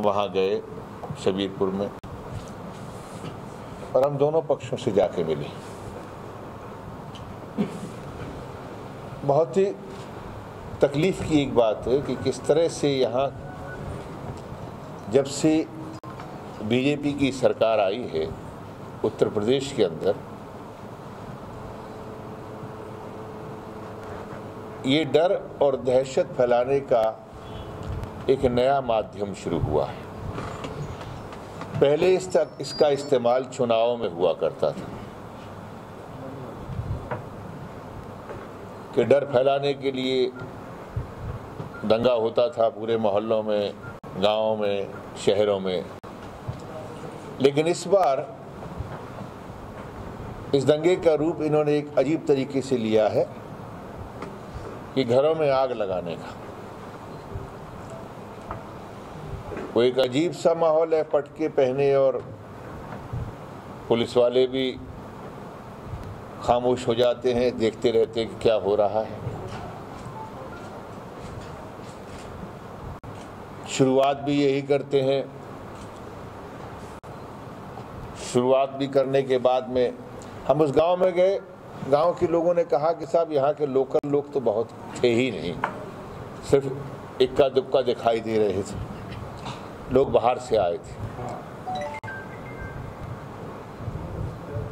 वहाँ गए शबीरपुर में और हम दोनों पक्षों से जाके मिले। बहुत ही तकलीफ़ की एक बात है कि किस तरह से यहाँ जब से बीजेपी की सरकार आई है उत्तर प्रदेश के अंदर, ये डर और दहशत फैलाने का एक नया माध्यम शुरू हुआ है। पहले इसका इस्तेमाल चुनाव में हुआ करता था कि डर फैलाने के लिए दंगा होता था पूरे मोहल्लों में, गांवों में, शहरों में। लेकिन इस बार इस दंगे का रूप इन्होंने एक अजीब तरीके से लिया है कि घरों में आग लगाने का। वो एक अजीब सा माहौल है, पटके पहने और पुलिस वाले भी खामोश हो जाते हैं, देखते रहते हैं कि क्या हो रहा है। शुरुआत भी यही करते हैं। शुरुआत भी करने के बाद में हम उस गांव में गए। गांव के लोगों ने कहा कि साहब यहाँ के लोकल लोग तो बहुत थे ही नहीं, सिर्फ इक्का दुक्का दिखाई दे रहे थे, लोग बाहर से आए थे।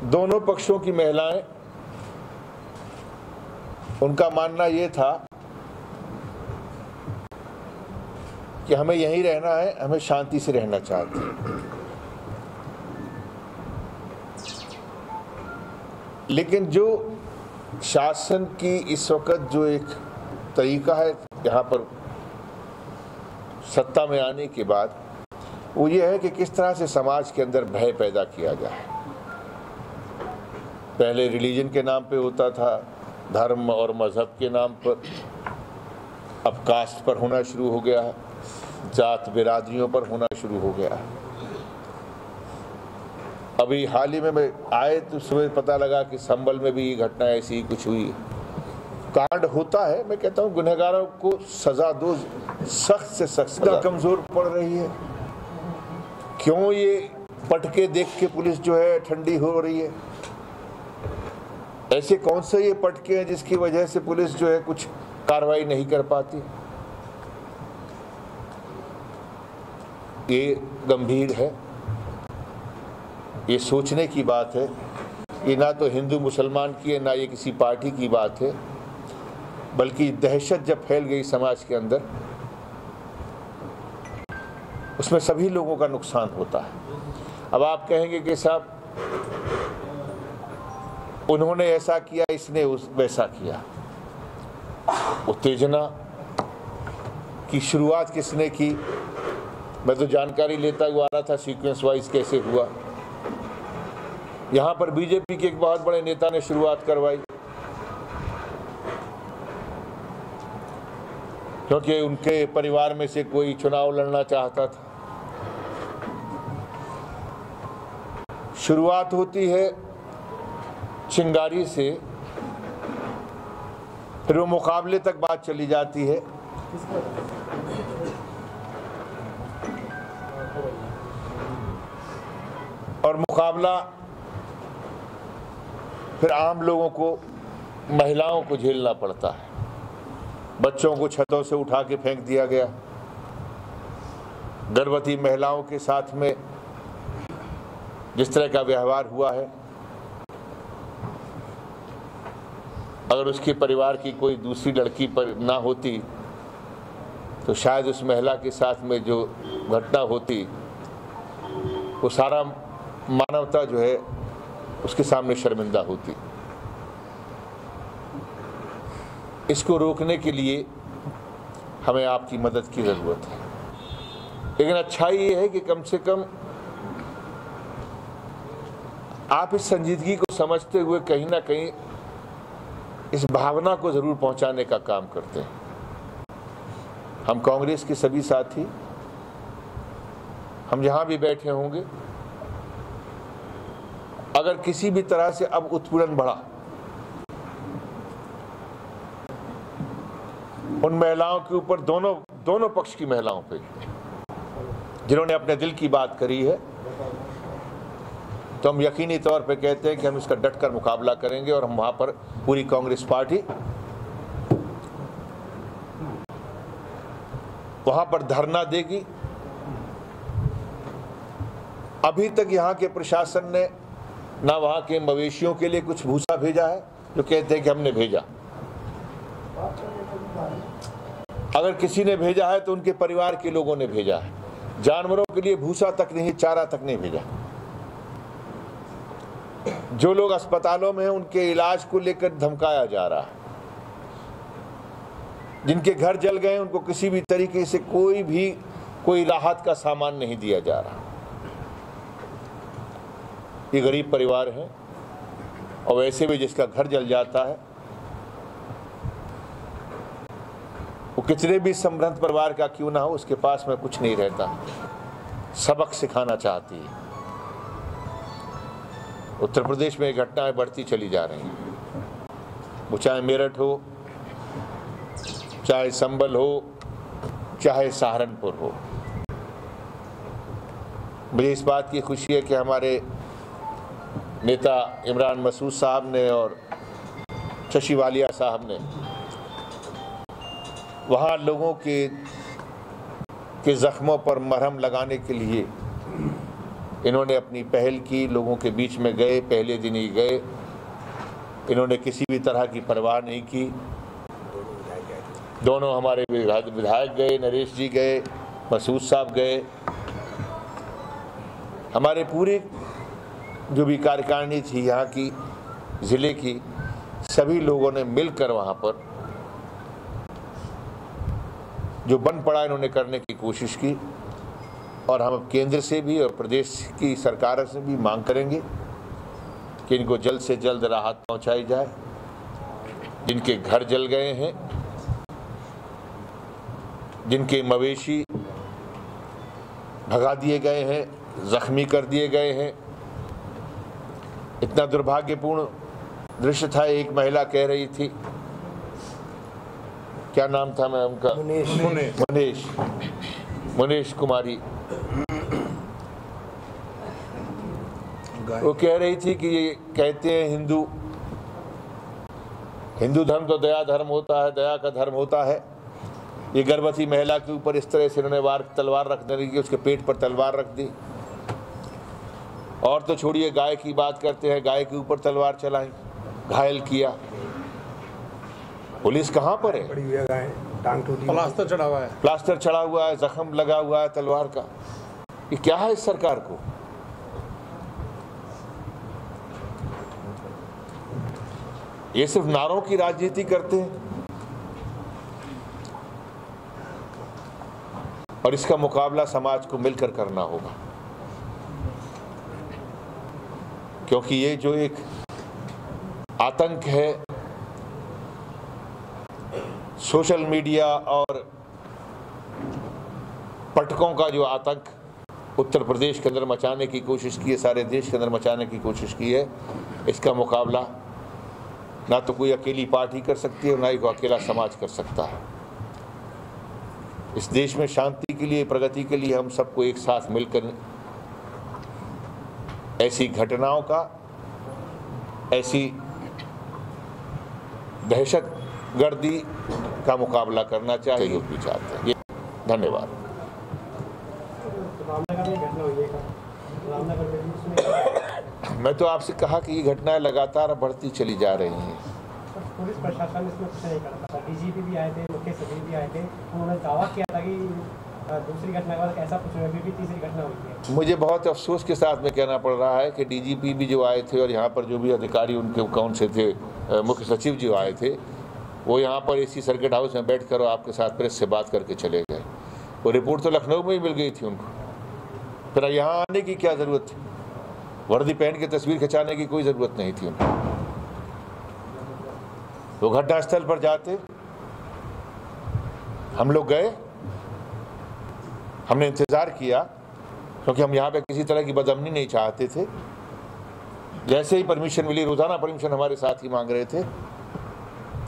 दोनों पक्षों की महिलाएं, उनका मानना ये था कि हमें यहीं रहना है, हमें शांति से रहना चाहते हैं। लेकिन जो शासन की इस वक्त जो एक तरीका है यहाँ पर सत्ता में आने के बाद, वो ये है कि किस तरह से समाज के अंदर भय पैदा किया जाए। पहले रिलीजन के नाम पे होता था, धर्म और मजहब के नाम पर, अब कास्ट पर होना शुरू हो गया है, जात बिरादरियों पर होना शुरू हो गया है। अभी हाल ही में मैं आए तो सुबह पता लगा कि संभल में भी ये घटना ऐसी ही कुछ हुई। कांड होता है, मैं कहता हूँ गुनहगारों को सजा दो, सख्त से सख्त। कमजोर पड़ रही है। क्यों ये पटके देख के पुलिस जो है ठंडी हो रही है? ऐसे कौन से ये पटके हैं जिसकी वजह से पुलिस जो है कुछ कार्रवाई नहीं कर पाती? ये गंभीर है, ये सोचने की बात है। ये ना तो हिंदू मुसलमान की है, ना ये किसी पार्टी की बात है, बल्कि दहशत जब फैल गई समाज के अंदर, उसमें सभी लोगों का नुकसान होता है। अब आप कहेंगे कि साहब उन्होंने ऐसा किया, इसने वैसा किया। उत्तेजना की शुरुआत किसने की? मैं तो जानकारी लेता हुआ आ रहा था सीक्वेंस वाइज कैसे हुआ। यहाँ पर बीजेपी के एक बहुत बड़े नेता ने शुरुआत करवाई, क्योंकि उनके परिवार में से कोई चुनाव लड़ना चाहता था। शुरुआत होती है चिंगारी से, फिर वो मुकाबले तक बात चली जाती है। और मुकाबला फिर आम लोगों को, महिलाओं को झेलना पड़ता है। बच्चों को छतों से उठा के फेंक दिया गया। गर्भवती महिलाओं के साथ में जिस तरह का व्यवहार हुआ है, अगर उसके परिवार की कोई दूसरी लड़की पर ना होती तो शायद उस महिला के साथ में जो घटना होती, वो सारा मानवता जो है उसके सामने शर्मिंदा होती। इसको रोकने के लिए हमें आपकी मदद की ज़रूरत है। लेकिन अच्छाई ये है कि कम से कम आप इस संजीदगी को समझते हुए कहीं ना कहीं इस भावना को ज़रूर पहुंचाने का काम करते हैं। हम कांग्रेस के सभी साथी, हम जहां भी बैठे होंगे, अगर किसी भी तरह से अब उत्पीड़न बढ़ा, उन महिलाओं के ऊपर, दोनों पक्ष की महिलाओं पे, जिन्होंने अपने दिल की बात करी है, तो हम यकीनी तौर पे कहते हैं कि हम इसका डटकर मुकाबला करेंगे और हम वहाँ पर पूरी कांग्रेस पार्टी वहाँ पर धरना देगी। अभी तक यहाँ के प्रशासन ने ना वहाँ के मवेशियों के लिए कुछ भूसा भेजा है, जो कहते हैं कि हमने भेजा। अगर किसी ने भेजा है तो उनके परिवार के लोगों ने भेजा है। जानवरों के लिए भूसा तक नहीं, चारा तक नहीं भेजा। जो लोग अस्पतालों में हैं उनके इलाज को लेकर धमकाया जा रहा है। जिनके घर जल गए उनको किसी भी तरीके से कोई राहत का सामान नहीं दिया जा रहा। ये गरीब परिवार हैं और वैसे भी जिसका घर जल जाता है वो कितने भी समृद्ध परिवार का क्यों ना हो, उसके पास में कुछ नहीं रहता। सबक सिखाना चाहती है। उत्तर प्रदेश में घटनाएं बढ़ती चली जा रही हैं, वो चाहे मेरठ हो, चाहे संभल हो, चाहे सहारनपुर हो। मुझे इस बात की खुशी है कि हमारे नेता इमरान मसूद साहब ने और शशि वालिया साहब ने वहाँ लोगों के ज़ख्मों पर मरहम लगाने के लिए इन्होंने अपनी पहल की। लोगों के बीच में गए, पहले दिन ही गए। इन्होंने किसी भी तरह की परवाह नहीं की। दोनों हमारे विधायक गए, नरेश जी गए, मसूद साहब गए। हमारे पूरे जो भी कार्यकारिणी थी यहाँ की, ज़िले की, सभी लोगों ने मिलकर वहाँ पर जो बन पड़ा इन्होंने करने की कोशिश की। और हम केंद्र से भी और प्रदेश की सरकार से भी मांग करेंगे कि इनको जल्द से जल्द राहत पहुंचाई जाए। जिनके घर जल गए हैं, जिनके मवेशी भगा दिए गए हैं, जख्मी कर दिए गए हैं। इतना दुर्भाग्यपूर्ण दृश्य था। एक महिला कह रही थी, क्या नाम था मैं उनका, मुनेश कुमारी। वो कह रही थी कि ये कहते हैं हिंदू धर्म तो दया धर्म होता है, दया का धर्म होता है। ये गर्भवती महिला के ऊपर इस तरह से इन्होंने तलवार रख देने की, उसके पेट पर तलवार रख दी। और तो छोड़िए, गाय की बात करते हैं, गाय के ऊपर तलवार चलाई, घायल किया। पुलिस कहाँ पर है? पड़ी हुई है गाय, टांग टूटी, प्लास्टर चढ़ा हुआ है, जख्म लगा हुआ है तलवार का। ये क्या है इस सरकार को? ये सिर्फ नारों की राजनीति करते हैं और इसका मुकाबला समाज को मिलकर करना होगा। क्योंकि ये जो एक आतंक है, सोशल मीडिया और पटकों का जो आतंक उत्तर प्रदेश के अंदर मचाने की कोशिश की है, सारे देश के अंदर मचाने की कोशिश की है, इसका मुकाबला ना तो कोई अकेली पार्टी कर सकती है, ना ही कोई अकेला समाज कर सकता है। इस देश में शांति के लिए, प्रगति के लिए हम सबको एक साथ मिलकर ऐसी घटनाओं का, ऐसी दहशतगर्दी का मुकाबला करना चाहिए भी चाहते हैं। धन्यवाद। मैं तो आपसे कहा कि ये घटनाएं लगातार बढ़ती चली जा रही हैं। पुलिस प्रशासन इसमें कुछ नहीं कर रहा। डीजीपी भी आए थे, मुख्य सचिव भी आए थे, उन्होंने दावा किया था कि दूसरी घटना के बाद ऐसा कुछ नहीं, अभी भी तीसरी घटना हुई है। मुझे बहुत अफसोस के साथ में कहना पड़ रहा है कि डीजीपी भी जो आए थे और यहाँ पर जो भी अधिकारी उनके कौन से थे, मुख्य सचिव जो आए थे, वो यहाँ पर इसी सर्किट हाउस में बैठ कर आपके साथ प्रेस से बात करके चले गए। वो रिपोर्ट तो लखनऊ में ही मिल गई थी उनको, फिर यहाँ आने की क्या ज़रूरत थी? वर्दी पहन के तस्वीर खिंचाने की कोई ज़रूरत नहीं थी उनको। वो घटनास्थल पर जाते, हम लोग गए, हमने इंतज़ार किया, क्योंकि हम यहाँ पे किसी तरह की बदअमनी नहीं चाहते थे। जैसे ही परमिशन मिली, रोज़ाना परमिशन हमारे साथ ही मांग रहे थे,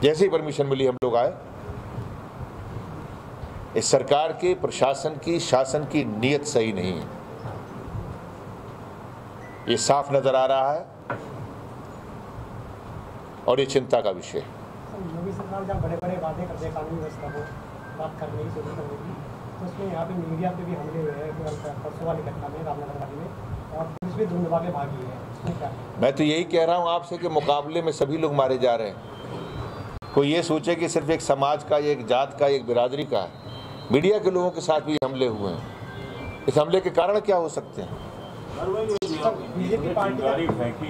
जैसे ही परमिशन मिली हम लोग आए। इस सरकार के प्रशासन की शासन की नीयत सही नहीं है, ये साफ नजर आ रहा है और ये चिंता का विषय है। योगी सरकार जब बड़े-बड़े वादे करते हैं कानूनी व्यवस्था को बात करने की शुरू करने की, तो उसमें यहाँ पे मीडिया पे भी हमले हुए हैं परसों वाली घटना में रामनगर वाली में, और पुलिस भी धुंध भागे भागी है, उसमें क्या? मैं तो यही कह रहा हूँ आपसे कि मुकाबले में सभी लोग मारे जा रहे हैं। कोई ये सोचे कि सिर्फ एक समाज का, एक जात का, एक बिरादरी का है। मीडिया के लोगों के साथ भी हमले हुए हैं। इस हमले के कारण क्या हो सकते हैं? बीजेपी पार्टी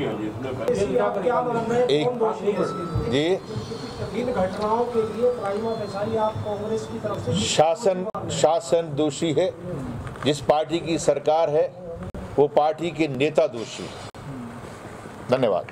जी, इन घटनाओं के लिए प्राइमा फेसाई आप कांग्रेस की तरफ से शासन दोषी है। जिस पार्टी की सरकार है वो पार्टी के नेता दोषी है। धन्यवाद।